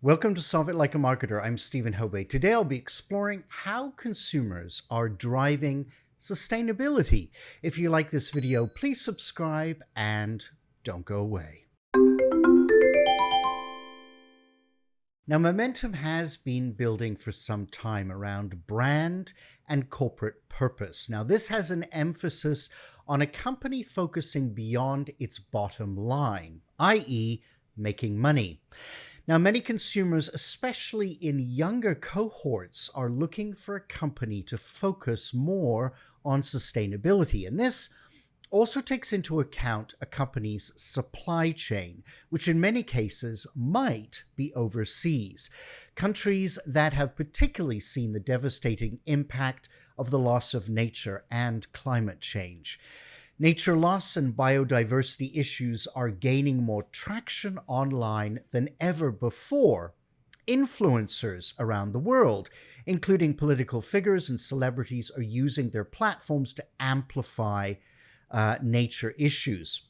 Welcome to Solve It Like a Marketer. I'm Stephen Hobay. Today I'll be exploring how consumers are driving sustainability. If you like this video, please subscribe and don't go away. Now, momentum has been building for some time around brand and corporate purpose. Now, this has an emphasis on a company focusing beyond its bottom line, i.e., making money. Now, many consumers, especially in younger cohorts, are looking for a company to focus more on sustainability. And this also takes into account a company's supply chain, which in many cases might be overseas. Countries that have particularly seen the devastating impact of the loss of nature and climate change. Nature loss and biodiversity issues are gaining more traction online than ever before. Influencers around the world, including political figures and celebrities, are using their platforms to amplify nature issues.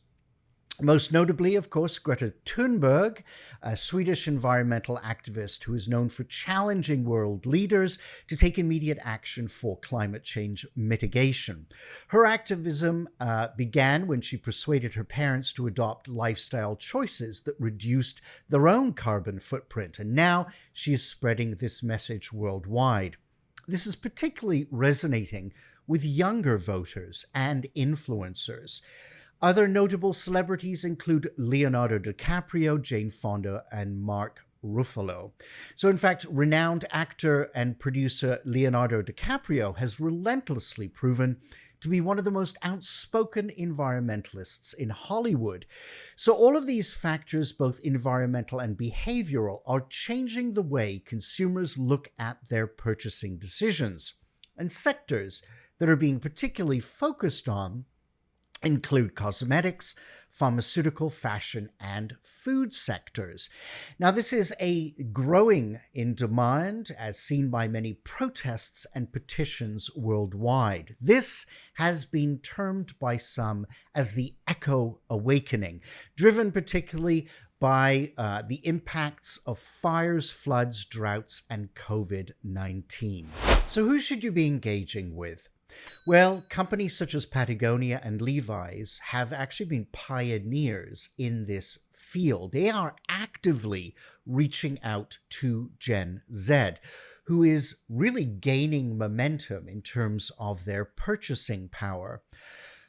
Most notably, of course, Greta Thunberg, a Swedish environmental activist who is known for challenging world leaders to take immediate action for climate change mitigation. Her activism began when she persuaded her parents to adopt lifestyle choices that reduced their own carbon footprint, and now she is spreading this message worldwide. This is particularly resonating with younger voters and influencers. Other notable celebrities include Leonardo DiCaprio, Jane Fonda, and Mark Ruffalo. So in fact, renowned actor and producer Leonardo DiCaprio has relentlessly proven to be one of the most outspoken environmentalists in Hollywood. So all of these factors, both environmental and behavioral, are changing the way consumers look at their purchasing decisions. And sectors that are being particularly focused on include cosmetics, pharmaceutical, fashion, and food sectors. Now, this is a growing in demand, as seen by many protests and petitions worldwide. This has been termed by some as the eco-awakening, driven particularly by the impacts of fires, floods, droughts, and COVID-19. So who should you be engaging with? Well, companies such as Patagonia and Levi's have actually been pioneers in this field. They are actively reaching out to Gen Z, who is really gaining momentum in terms of their purchasing power.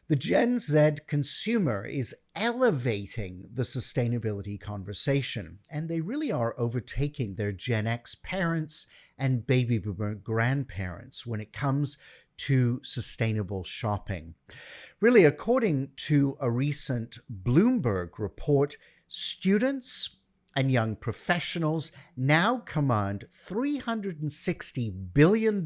The Gen Z consumer is elevating the sustainability conversation, and they really are overtaking their Gen X parents and baby boomer grandparents when it comes to sustainable shopping. Really, according to a recent Bloomberg report, students and young professionals now command $360 billion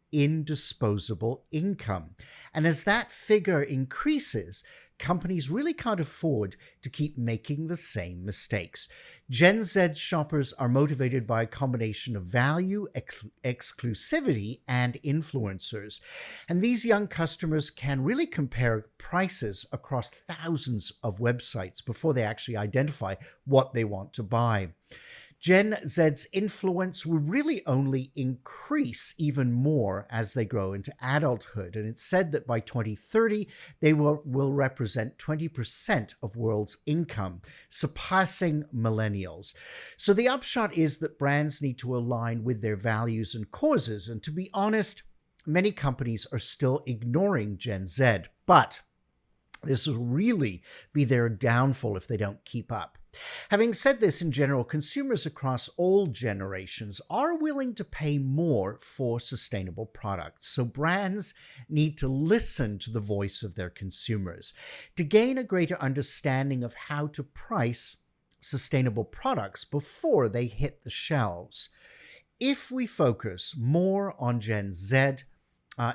in disposable income. And as that figure increases, companies really can't afford to keep making the same mistakes. Gen Z shoppers are motivated by a combination of value, exclusivity, and influencers. And these young customers can really compare prices across thousands of websites before they actually identify what they want to buy. Gen Z's influence will really only increase even more as they grow into adulthood. And it's said that by 2030, they will represent 20% of world's income, surpassing millennials. So the upshot is that brands need to align with their values and causes. And to be honest, many companies are still ignoring Gen Z. But this will really be their downfall if they don't keep up. Having said this, in general, consumers across all generations are willing to pay more for sustainable products. So brands need to listen to the voice of their consumers to gain a greater understanding of how to price sustainable products before they hit the shelves. If we focus more on Gen Z,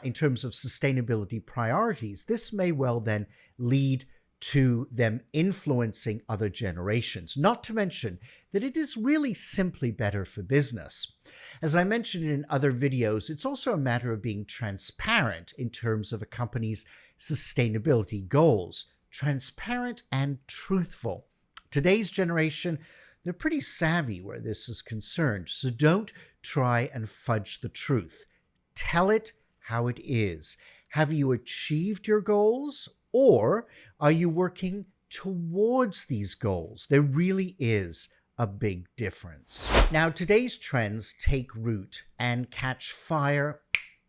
in terms of sustainability priorities, this may well then lead to them influencing other generations, not to mention that it is really simply better for business. As I mentioned in other videos, it's also a matter of being transparent in terms of a company's sustainability goals, transparent and truthful. Today's generation, They're pretty savvy where this is concerned, so don't try and fudge the truth. Tell it how it is. Have you achieved your goals, or are you working towards these goals? There really is a big difference. Now, today's trends take root and catch fire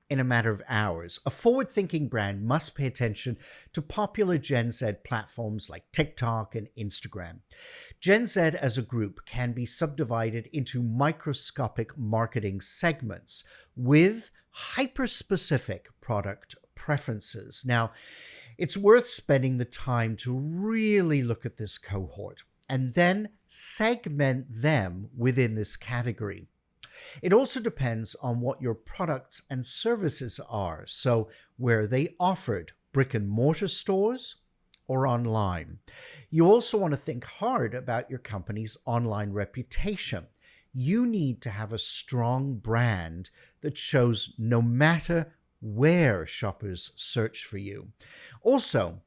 in a matter of hours. A forward-thinking brand must pay attention to popular Gen Z platforms like TikTok and Instagram. Gen Z as a group can be subdivided into microscopic marketing segments with hyper-specific product preferences. Now, it's worth spending the time to really look at this cohort and then segment them within this category. It also depends on what your products and services are, so where are they offered, brick and mortar stores or online. You also want to think hard about your company's online reputation. You need to have a strong brand that shows no matter where shoppers search for you. Also,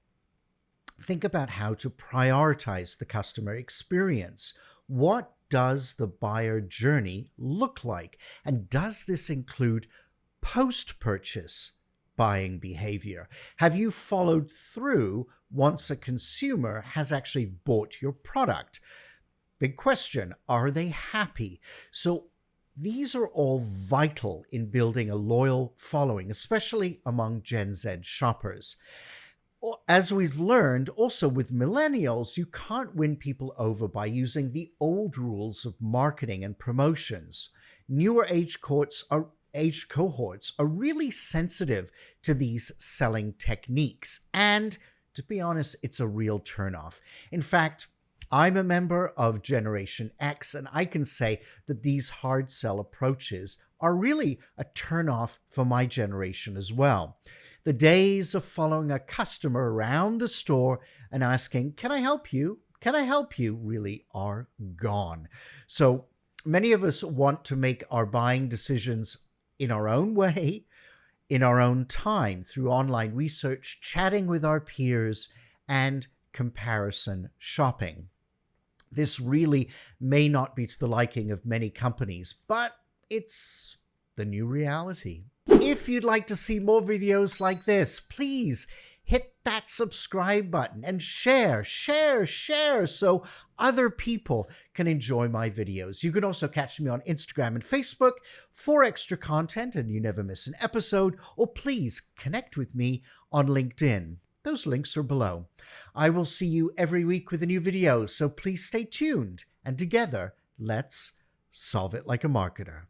think about how to prioritize the customer experience. What does the buyer journey look like? And does this include post-purchase buying behavior? Have you followed through once a consumer has actually bought your product? Big question. Are they happy? So these are all vital in building a loyal following, especially among Gen Z shoppers. As we've learned, also with millennials, you can't win people over by using the old rules of marketing and promotions. Newer age cohorts are really sensitive to these selling techniques. And to be honest, it's a real turnoff. In fact, I'm a member of Generation X, and I can say that these hard sell approaches are really a turnoff for my generation as well. The days of following a customer around the store and asking, "Can I help you? Can I help you?" really are gone. So many of us want to make our buying decisions in our own way, in our own time, through online research, chatting with our peers, and comparison shopping. This really may not be to the liking of many companies, but it's the new reality. If you'd like to see more videos like this, please hit that subscribe button and share so other people can enjoy my videos. You can also catch me on Instagram and Facebook for extra content and you never miss an episode, or please connect with me on LinkedIn. Those links are below. I will see you every week with a new video, so please stay tuned, and together, let's solve it like a marketer.